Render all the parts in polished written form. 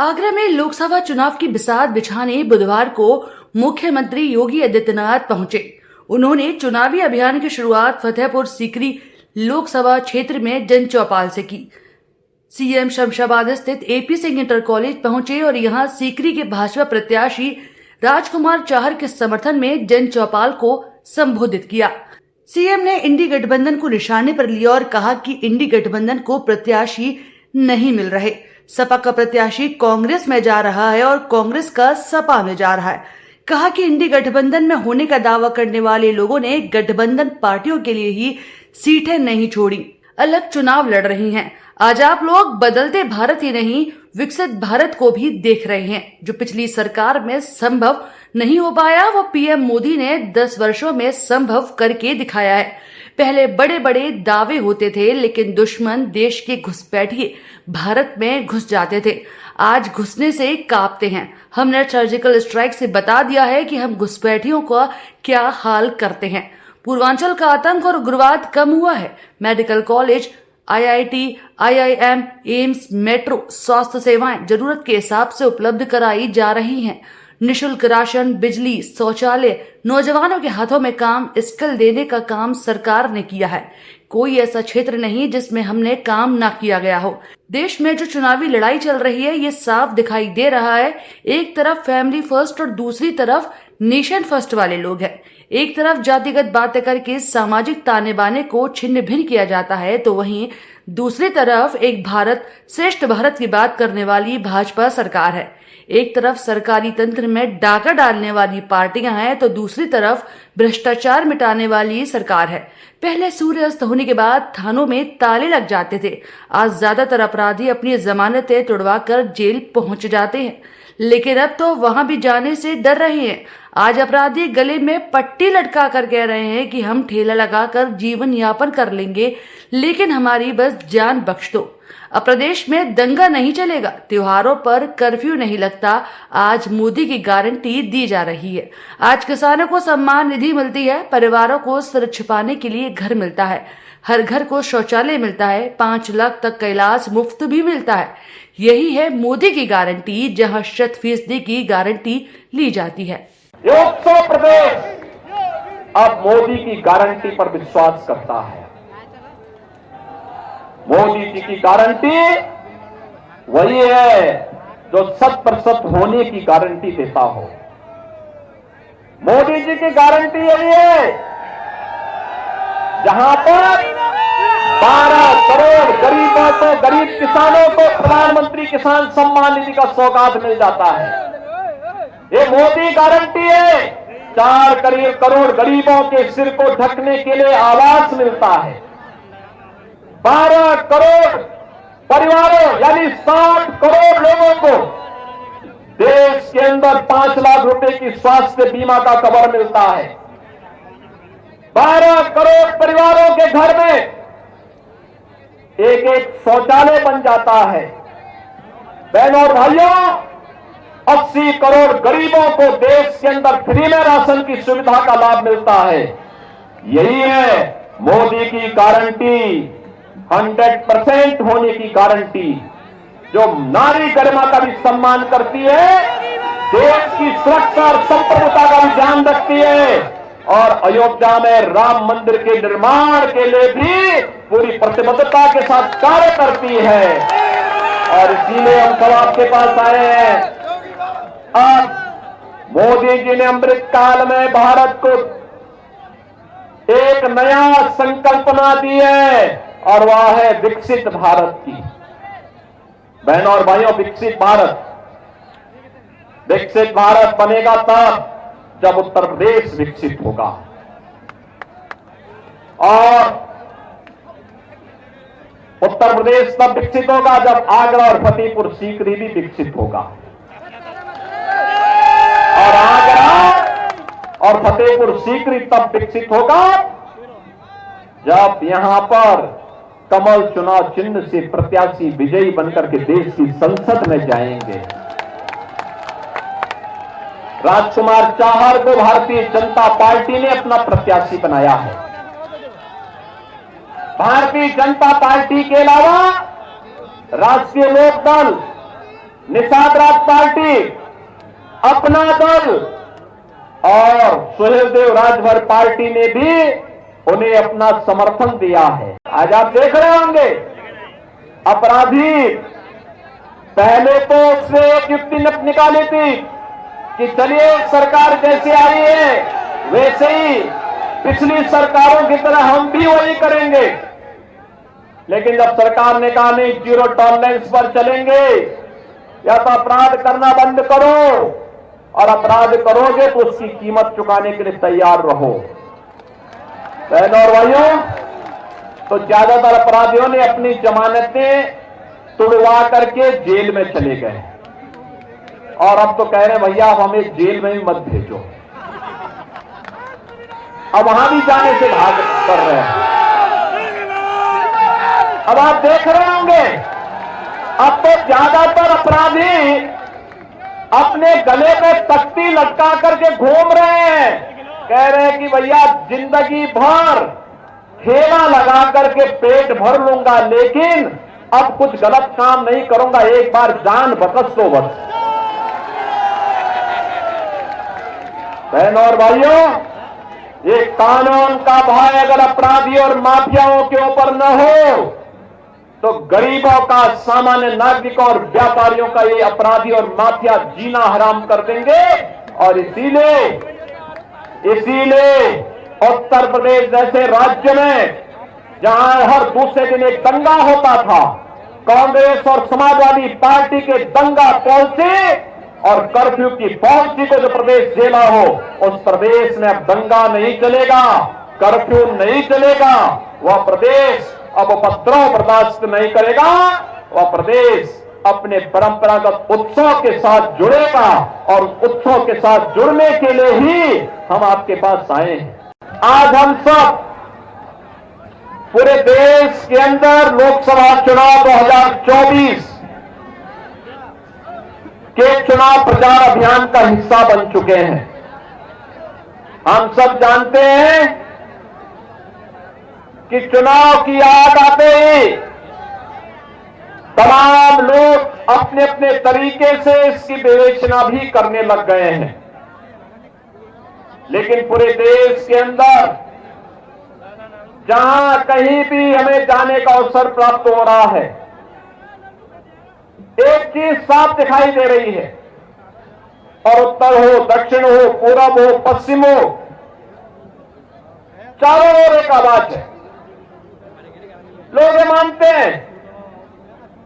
आगरा में लोकसभा चुनाव की बिसात बिछाने बुधवार को मुख्यमंत्री योगी आदित्यनाथ पहुंचे। उन्होंने चुनावी अभियान की शुरुआत फतेहपुर सीकरी लोकसभा क्षेत्र में जन चौपाल से की। सीएम शमशाबाद स्थित एपी सिंह इंटर कॉलेज पहुंचे और यहां सीकरी के भाजपा प्रत्याशी राजकुमार चाहर के समर्थन में जन चौपाल को संबोधित किया। सीएम ने इंडी गठबंधन को निशाने पर लिया और कहा कि इंडी गठबंधन को प्रत्याशी नहीं मिल रहे। सपा का प्रत्याशी कांग्रेस में जा रहा है और कांग्रेस का सपा में जा रहा है। कहा कि इंडी गठबंधन में होने का दावा करने वाले लोगों ने गठबंधन पार्टियों के लिए ही सीटें नहीं छोड़ी, अलग चुनाव लड़ रही हैं। आज आप लोग बदलते भारत ही नहीं, विकसित भारत को भी देख रहे हैं। जो पिछली सरकार में संभव नहीं हो पाया, वो पीएम मोदी ने 10 वर्षों में संभव करके दिखाया है। पहले बड़े बड़े दावे होते थे, लेकिन दुश्मन देश के घुसपैठिए भारत में घुस जाते थे। आज घुसने से कांपते हैं। हमने सर्जिकल स्ट्राइक से बता दिया है कि हम घुसपैठियों का क्या हाल करते हैं। पूर्वांचल का आतंक और उग्रवाद कम हुआ है। Medical college, IIT, IIM, AIIMS, metro, स्वास्थ्य सेवाएं जरूरत के हिसाब से उपलब्ध कराई जा रही हैं। निशुल्क राशन, बिजली, शौचालय, नौजवानों के हाथों में काम, स्किल देने का काम सरकार ने किया है। कोई ऐसा क्षेत्र नहीं जिसमें हमने काम ना किया गया हो। देश में जो चुनावी लड़ाई चल रही है, ये साफ दिखाई दे रहा है। एक तरफ फैमिली फर्स्ट और दूसरी तरफ नेशन फर्स्ट वाले लोग हैं। एक तरफ जातिगत बातें करके सामाजिक ताने बाने को छिन्न भिन्न किया जाता है, तो वहीं दूसरी तरफ एक भारत श्रेष्ठ भारत की बात करने वाली भाजपा सरकार है। एक तरफ सरकारी तंत्र में डाका डालने वाली पार्टियां हैं, तो दूसरी तरफ भ्रष्टाचार मिटाने वाली सरकार है। पहले सूर्य अस्त होने के बाद थानों में ताले लग जाते थे। आज ज्यादातर अपराधी अपनी जमानतें तुड़वाकर जेल पहुंच जाते हैं, लेकिन अब तो वहां भी जाने से डर रहे हैं। आज अपराधी गले में पट्टी लटका कर कह रहे हैं कि हम ठेला लगाकर जीवन यापन कर लेंगे, लेकिन हमारी बस जान बख्श दो। अब प्रदेश में दंगा नहीं चलेगा, त्योहारों पर कर्फ्यू नहीं लगता। आज मोदी की गारंटी दी जा रही है। आज किसानों को सम्मान निधि मिलती है, परिवारों को सर छिपाने के लिए घर मिलता है, हर घर को शौचालय मिलता है, 5 लाख तक का इलाज मुफ्त भी मिलता है। यही है मोदी की गारंटी, जहां 100% की गारंटी ली जाती है। 100 प्रदेश अब मोदी की गारंटी पर विश्वास करता है। मोदी जी की गारंटी वही है जो 100% होने की गारंटी देता हो। मोदी जी की गारंटी यही है जहां पर 12 करोड़ गरीबों को, गरीब किसानों को प्रधानमंत्री किसान सम्मान निधि का सौगात मिल जाता है। ये मोदी गारंटी है। 4 करोड़ गरीबों के सिर को ढकने के लिए आवास मिलता है। 12 करोड़ परिवारों यानी 60 करोड़ लोगों को देश के अंदर 5 लाख रुपए की स्वास्थ्य बीमा का कवर मिलता है। 12 करोड़ परिवारों के घर में एक शौचालय बन जाता है। बहनों और भाइयों, 80 करोड़ गरीबों को देश के अंदर फ्री में राशन की सुविधा का लाभ मिलता है। यही है मोदी की गारंटी, 100% होने की गारंटी, जो नारी गरिमा का भी सम्मान करती है, देश की सुरक्षा और संप्रभुता का भी ध्यान रखती है और अयोध्या में राम मंदिर के निर्माण के लिए भी पूरी प्रतिबद्धता के साथ कार्य करती है। और इसीलिए हम सब आपके पास आए हैं। अब मोदी जी ने अमृत काल में भारत को एक नया संकल्पना दी है और वह है विकसित भारत की। बहनों और भाइयों, विकसित भारत बनेगा तब जब उत्तर प्रदेश विकसित होगा और उत्तर प्रदेश तब विकसित होगा जब आगरा और फतेहपुर सीकरी भी विकसित होगा। और आगरा और फतेहपुर सीकरी तब विकसित होगा जब यहां पर कमल चुनाव चिन्ह से प्रत्याशी विजयी बनकर के देश की संसद में जाएंगे। राजकुमार चाहर को भारतीय जनता पार्टी ने अपना प्रत्याशी बनाया है। भारतीय जनता पार्टी के अलावा राष्ट्रीय लोकदल, निषाद राज पार्टी, अपना दल और सुहेलदेव राजभर पार्टी ने भी उन्हें अपना समर्थन दिया है। आज आप देख रहे होंगे अपराधी पहले तो उसने एक युक्ति निकाली थी कि चलिए सरकार जैसे आई है वैसे ही पिछली सरकारों की तरह हम भी वही करेंगे। लेकिन जब सरकार ने कहा नहीं, जीरो टॉलरेंस पर चलेंगे, या तो अपराध करना बंद करो और अपराध करोगे तो उसकी कीमत चुकाने के लिए तैयार रहो। बहनों और भाइयों, तो ज्यादातर अपराधियों ने अपनी जमानतें तुड़वा करके जेल में चले गए और अब तो कह रहे हैं भैया आप हमें जेल में भी मत भेजो। अब वहां भी जाने से भाग कर रहे हैं। अब आप देख रहे होंगे अब तो ज्यादातर अपराधी अपने गले पे तख्ती लटका करके घूम रहे हैं, कह रहे हैं कि भैया जिंदगी भर ठेला लगा करके पेट भर लूंगा लेकिन अब कुछ गलत काम नहीं करूंगा, एक बार जान बकस दो बस। बहनों और भाइयों, ये कानून का भय अगर अपराधी और माफियाओं के ऊपर न हो तो गरीबों का, सामान्य नागरिकों और व्यापारियों का ये अपराधी और माफिया जीना हराम कर देंगे। और इसीलिए उत्तर प्रदेश जैसे राज्य में जहां हर दूसरे दिन एक दंगा होता था, कांग्रेस और समाजवादी पार्टी के दंगा पॉलिसी और कर्फ्यू की पॉलिसी को जो प्रदेश झेला हो, उस प्रदेश में अब दंगा नहीं चलेगा, कर्फ्यू नहीं चलेगा। वह प्रदेश अब उपद्रव बर्दाश्त नहीं करेगा। वह प्रदेश अपने परंपरागत उत्सव के साथ जुड़ेगा और उत्सव के साथ जुड़ने के लिए ही हम आपके पास आए हैं। आज हम सब पूरे देश के अंदर लोकसभा चुनाव 2024 के चुनाव प्रचार अभियान का हिस्सा बन चुके हैं। हम सब जानते हैं कि चुनाव की याद आते ही तमाम लोग अपने अपने तरीके से इसकी विवेचना भी करने लग गए हैं। लेकिन पूरे देश के अंदर जहां कहीं भी हमें जाने का अवसर प्राप्त हो रहा है, एक चीज साफ दिखाई दे रही है, और उत्तर हो, दक्षिण हो, पूरब हो, पश्चिम हो, चारों ओर एक आवाज है। लोग ये मानते हैं,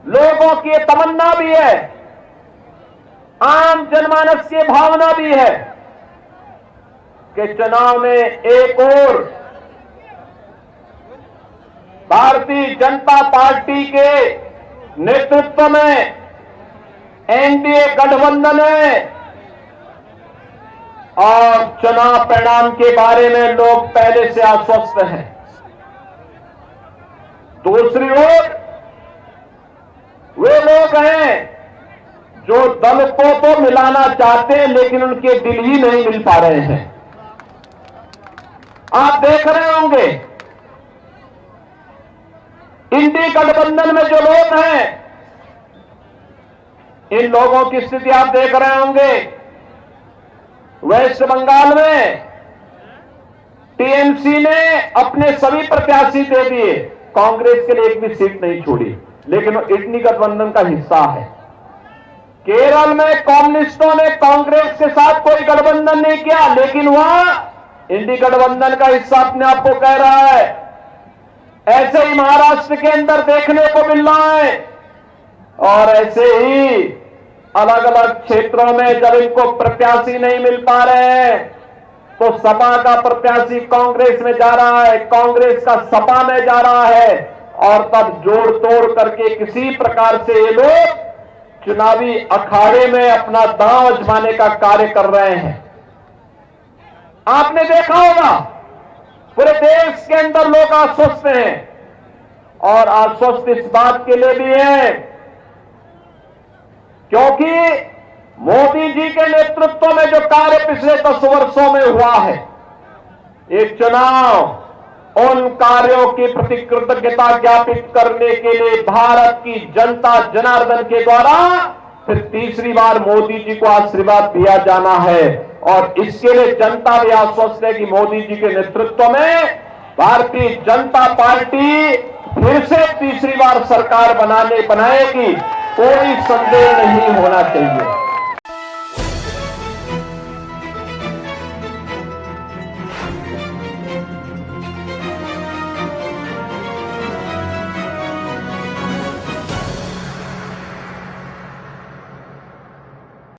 लोगों की ये तमन्ना भी है, आम जनमानस की भावना भी है कि चुनाव में एक और भारतीय जनता पार्टी के नेतृत्व में एनडीए गठबंधन है और चुनाव परिणाम के बारे में लोग पहले से आश्वस्त हैं। दूसरी ओर वे लोग हैं जो दल को तो मिलाना चाहते हैं लेकिन उनके दिल ही नहीं मिल पा रहे हैं। आप देख रहे होंगे इंडी गठबंधन में जो लोग हैं, इन लोगों की स्थिति आप देख रहे होंगे। वेस्ट बंगाल में टीएमसी ने अपने सभी प्रत्याशी दे दिए, कांग्रेस के लिए एक भी सीट नहीं छोड़ी, लेकिन वो इंडी गठबंधन का हिस्सा है। केरल में कम्युनिस्टों ने कांग्रेस के साथ कोई गठबंधन नहीं किया, लेकिन वह इंडी गठबंधन का हिस्सा अपने आप को कह रहा है। ऐसे ही महाराष्ट्र के अंदर देखने को मिल रहा है, और ऐसे ही अलग अलग क्षेत्रों में जब इनको प्रत्याशी नहीं मिल पा रहे हैं तो सपा का प्रत्याशी कांग्रेस में जा रहा है, कांग्रेस का सपा में जा रहा है, और तब जोड़ तोड़ करके किसी प्रकार से ये लोग चुनावी अखाड़े में अपना दांव आजमाने का कार्य कर रहे हैं। आपने देखा होगा पूरे देश के अंदर लोग आश्वस्त हैं, और आश्वस्त इस बात के लिए भी है क्योंकि मोदी जी के नेतृत्व में जो कार्य पिछले 10 वर्षों में हुआ है, एक चुनाव उन कार्यों की प्रति कृतज्ञता ज्ञापित करने के लिए भारत की जनता जनार्दन के द्वारा फिर तीसरी बार मोदी जी को आशीर्वाद दिया जाना है। और इसके लिए जनता भी आश्वस्त है कि मोदी जी के नेतृत्व में भारतीय जनता पार्टी फिर से तीसरी बार सरकार बनाएगी, कोई संदेह नहीं होना चाहिए।